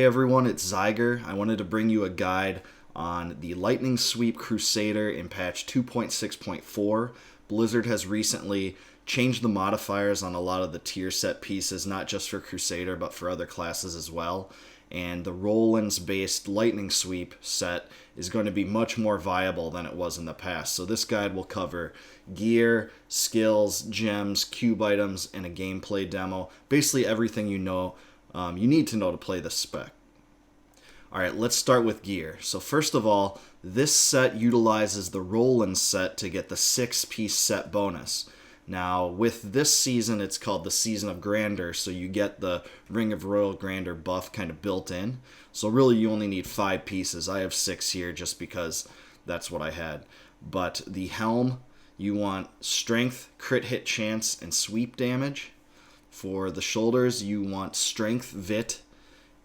Hey everyone, it's Zyger. I wanted to bring you a guide on the Lightning Sweep Crusader in patch 2.6.4. Blizzard has recently changed the modifiers on a lot of the tier set pieces, not just for Crusader, but for other classes as well. And the Roland's based Lightning Sweep set is going to be much more viable than it was in the past. So this guide will cover gear, skills, gems, cube items, and a gameplay demo. Basically everything you need to know to play this spec. Alright, let's start with gear. So first of all, this set utilizes the Roland set to get the 6-piece set bonus. Now, with this season, it's called the Season of Grandeur, so you get the Ring of Royal Grandeur buff kind of built in. So really, you only need 5 pieces. I have 6 here just because that's what I had. But the Helm, you want Strength, Crit Hit Chance, and Sweep Damage. For the shoulders, you want Strength, Vit,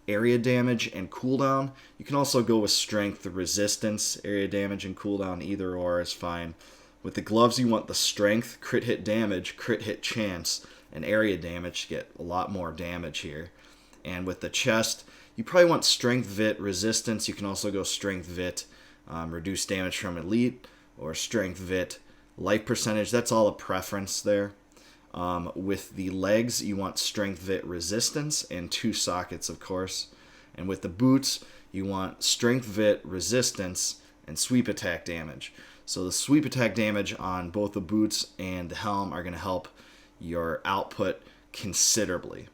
area damage, and cooldown. You can also go with Strength, Resistance, area damage, and cooldown. Either or is fine. With the gloves, you want the Strength, Crit Hit Damage, Crit Hit Chance, and area damage to get a lot more damage here. And with the chest, you probably want Strength, Vit, Resistance. You can also go Strength, Vit, reduce damage from Elite, or Strength, Vit, life percentage. That's all a preference there. With the legs, you want Strength, Vit, Resistance, and 2 sockets, of course. And with the boots, you want Strength, Vit, Resistance, and Sweep Attack Damage. So the Sweep Attack Damage on both the boots and the Helm are going to help your output considerably.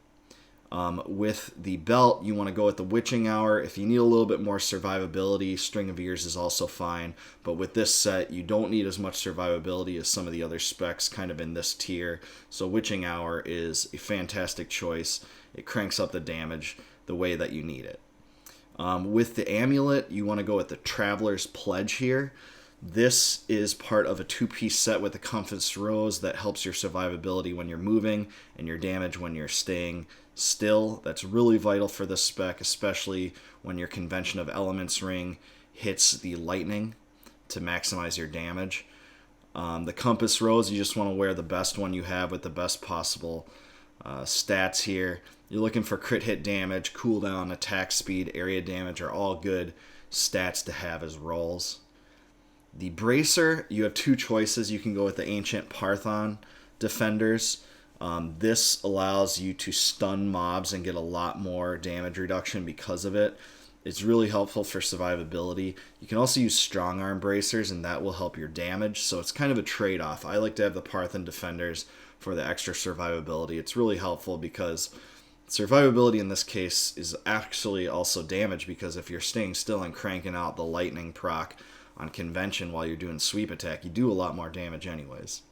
With the belt, you want to go with the Witching Hour. If you need a little bit more survivability, String of Ears is also fine. But with this set, you don't need as much survivability as some of the other specs kind of in this tier. So Witching Hour is a fantastic choice. It cranks up the damage the way that you need it. With the Amulet, you want to go with the Traveler's Pledge here. This is part of a 2-piece set with the Compass Rose that helps your survivability when you're moving and your damage when you're staying still. That's really vital for this spec, especially when your Convention of Elements ring hits the lightning to maximize your damage. The Compass Rose, you just want to wear the best one you have with the best possible stats here. You're looking for crit hit damage, cooldown, attack speed, area damage are all good stats to have as rolls. The Bracer, you have 2 choices. You can go with the Ancient Parthon Defenders. This allows you to stun mobs and get a lot more damage reduction because of it. It's really helpful for survivability. You can also use Strong Arm Bracers, and that will help your damage. So it's kind of a trade-off. I like to have the Parthon Defenders for the extra survivability. It's really helpful because survivability in this case is actually also damage, because if you're staying still and cranking out the lightning proc on Convention while you're doing sweep attack, you do a lot more damage anyways.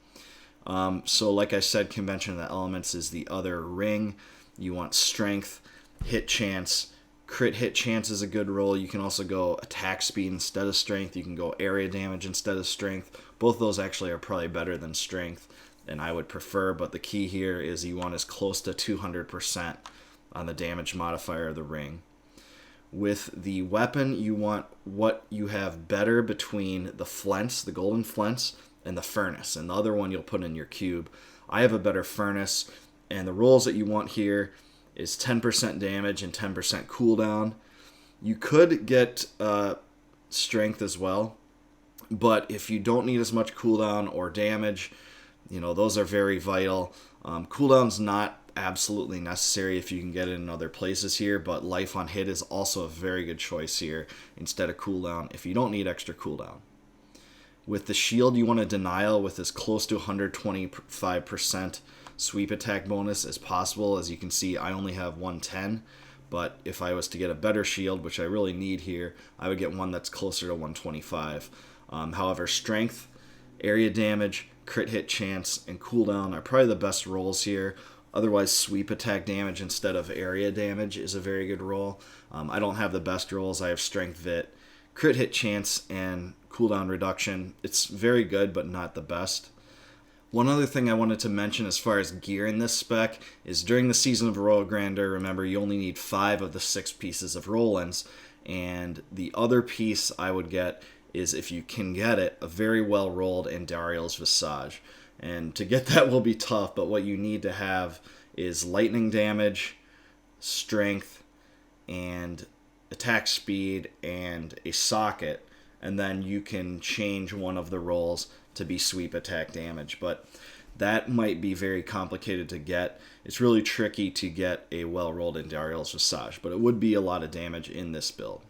So like I said, Convention of the Elements is the other ring. You want Strength, Hit Chance, Crit Hit Chance is a good roll. You can also go attack speed instead of strength. You can go area damage instead of strength. Both those actually are probably better than strength, and I would prefer, but the key here is you want as close to 200% on the damage modifier of the ring. With the weapon, you want what you have better between the Flense, the golden Flense, and the Furnace, and the other one you'll put in your cube. I have a better Furnace, and the rolls that you want here is 10% damage and 10% cooldown. You could get strength as well, but if you don't need as much cooldown or damage, those are very vital. Cooldown's not absolutely necessary if you can get it in other places here, but life on hit is also a very good choice here instead of cooldown if you don't need extra cooldown. With the shield, you want a denial with as close to 125% sweep attack bonus as possible. As you can see, I only have 110, but if I was to get a better shield, which I really need here, I would get one that's closer to 125. However, strength, area damage, crit hit chance, and cooldown are probably the best rolls here. Otherwise, sweep attack damage instead of area damage is a very good roll. I don't have the best rolls. I have strength, vit, crit hit chance, and cooldown reduction. It's very good, but not the best. One other thing I wanted to mention as far as gear in this spec is during the Season of Royal Grandeur, remember, you only need 5 of the 6 pieces of Roland's, and the other piece I would get is, if you can get it, a very well rolled Andariel's Visage. And to get that will be tough, but what you need to have is lightning damage, strength, and attack speed and a socket, and then you can change one of the rolls to be sweep attack damage. But that might be very complicated to get. It's really tricky to get a well-rolled Endariel's Visage, but it would be a lot of damage in this build.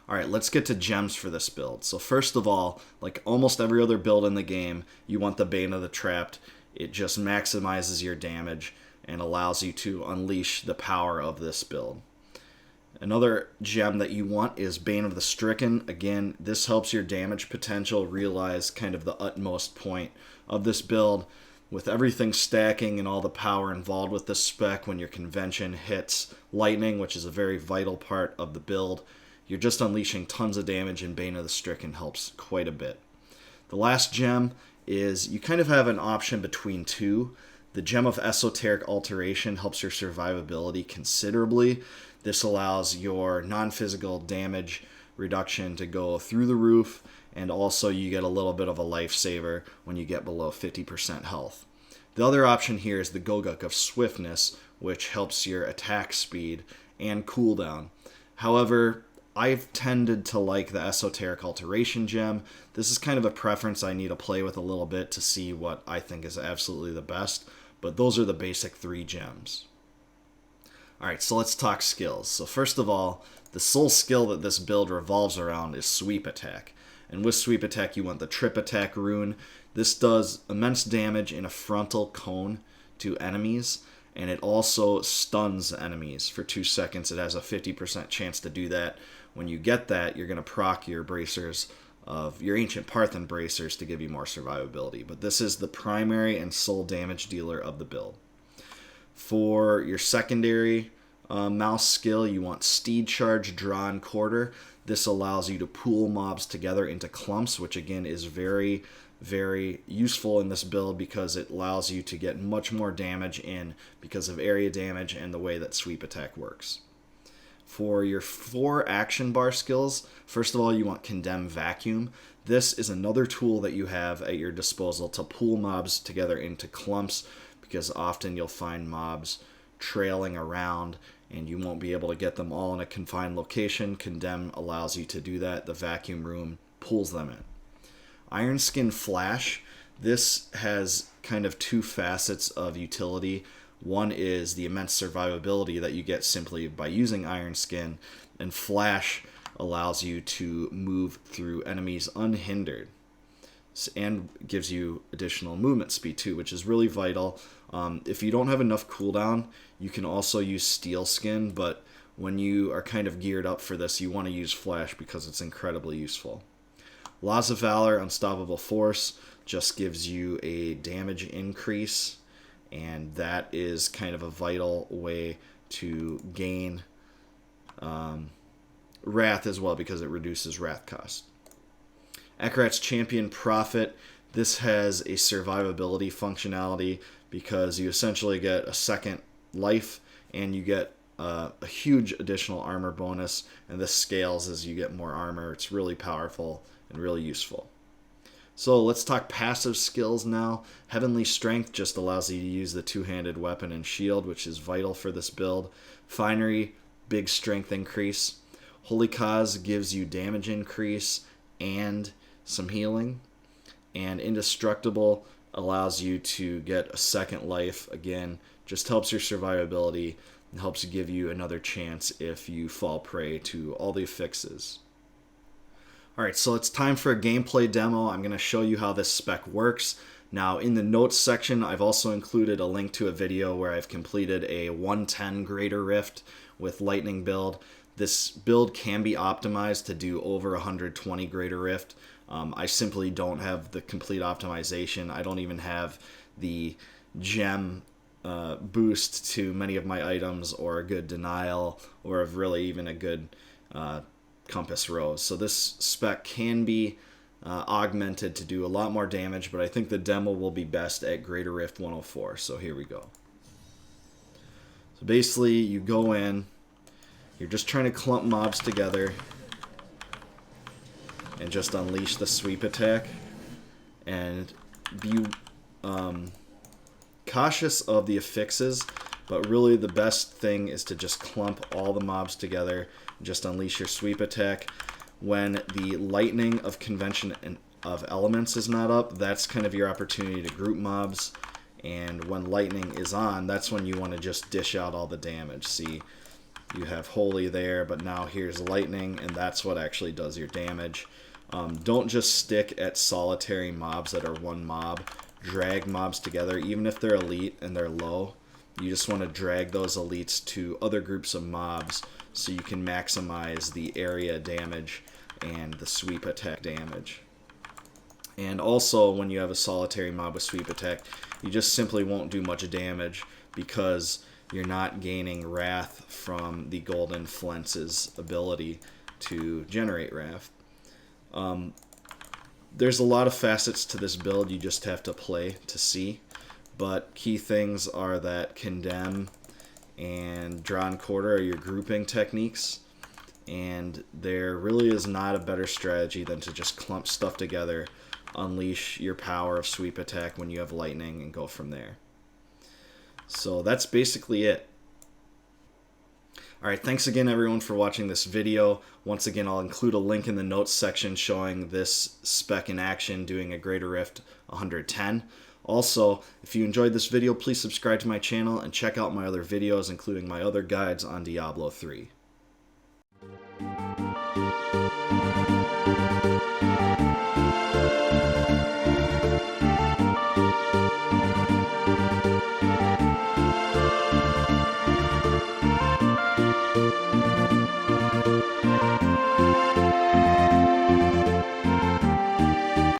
Alright, let's get to gems for this build. So first of all, like almost every other build in the game, you want the Bane of the Trapped. It just maximizes your damage and allows you to unleash the power of this build. Another gem that you want is Bane of the Stricken. Again, this helps your damage potential realize kind of the utmost point of this build. With everything stacking and all the power involved with this spec, when your convention hits lightning, which is a very vital part of the build, you're just unleashing tons of damage, and Bane of the Stricken helps quite a bit. The last gem is you kind of have an option between two. The Gem of Esoteric Alteration helps your survivability considerably. This allows your non-physical damage reduction to go through the roof, and also you get a little bit of a lifesaver when you get below 50% health. The other option here is the Goguk of Swiftness, which helps your attack speed and cooldown. However, I've tended to like the Esoteric Alteration gem. This is kind of a preference I need to play with a little bit to see what I think is absolutely the best, but those are the basic 3 gems. Alright, so let's talk skills. So first of all, the sole skill that this build revolves around is Sweep Attack. And with Sweep Attack, you want the Trip Attack rune. This does immense damage in a frontal cone to enemies, and it also stuns enemies for 2 seconds. It has a 50% chance to do that. When you get that, you're going to proc your bracers of your Ancient Parthen bracers to give you more survivability. But this is the primary and sole damage dealer of the build. For your secondary mouse skill, you want Steed Charge, Draw, and Quarter. This allows you to pool mobs together into clumps, which again is very, very useful in this build because it allows you to get much more damage in because of area damage and the way that Sweep Attack works. For your 4 action bar skills, first of all, you want Condemn Vacuum. This is another tool that you have at your disposal to pool mobs together into clumps, because often you'll find mobs trailing around and you won't be able to get them all in a confined location. Condemn allows you to do that. The vacuum room pulls them in. Iron Skin Flash. This has kind of 2 facets of utility. One is the immense survivability that you get simply by using Iron Skin, and Flash allows you to move through enemies unhindered and gives you additional movement speed too, which is really vital. If you don't have enough cooldown, you can also use Steel Skin, but when you are kind of geared up for this, you want to use Flash because it's incredibly useful. Laws of Valor, Unstoppable Force, just gives you a damage increase, and that is kind of a vital way to gain Wrath as well, because it reduces Wrath cost. Akarat's Champion Prophet. This has a survivability functionality because you essentially get a second life and you get a huge additional armor bonus, and this scales as you get more armor. It's really powerful and really useful. So let's talk passive skills now. Heavenly Strength just allows you to use the 2-handed weapon and shield, which is vital for this build. Finery, big strength increase. Holy Cause gives you damage increase and some healing. And Indestructible allows you to get a second life. Again, just helps your survivability and helps give you another chance if you fall prey to all the affixes. Alright, so it's time for a gameplay demo. I'm going to show you how this spec works. Now, in the notes section, I've also included a link to a video where I've completed a 110 Greater Rift with Lightning build. This build can be optimized to do over 120 Greater Rift. I simply don't have the complete optimization. I don't even have the gem boost to many of my items, or a good denial, or of really even a good compass rose. So this spec can be augmented to do a lot more damage, but I think the demo will be best at Greater Rift 104. So here we go. So basically you go in, you're just trying to clump mobs together and just unleash the sweep attack, and be cautious of the affixes, But really the best thing is to just clump all the mobs together, just unleash your sweep attack. When the lightning of convention and of elements is not up, that's kind of your opportunity to group mobs. And when lightning is on, that's when you want to just dish out all the damage. See, you have holy there, but now here's lightning, and that's what actually does your damage. Don't just stick at solitary mobs that are one mob. Drag mobs together, even if they're elite and they're low. You just want to drag those elites to other groups of mobs so you can maximize the area damage and the sweep attack damage. And also, when you have a solitary mob with sweep attack, you just simply won't do much damage because you're not gaining wrath from the golden Flense's ability to generate wrath. There's a lot of facets to this build you just have to play to see, but key things are that Condemn and Drawn Quarter are your grouping techniques, and there really is not a better strategy than to just clump stuff together, unleash your power of sweep attack when you have lightning, and go from there. So that's basically it. Alright, thanks again everyone for watching this video. Once again, I'll include a link in the notes section showing this spec in action doing a Greater Rift 110. Also, if you enjoyed this video, please subscribe to my channel and check out my other videos, including my other guides on Diablo 3.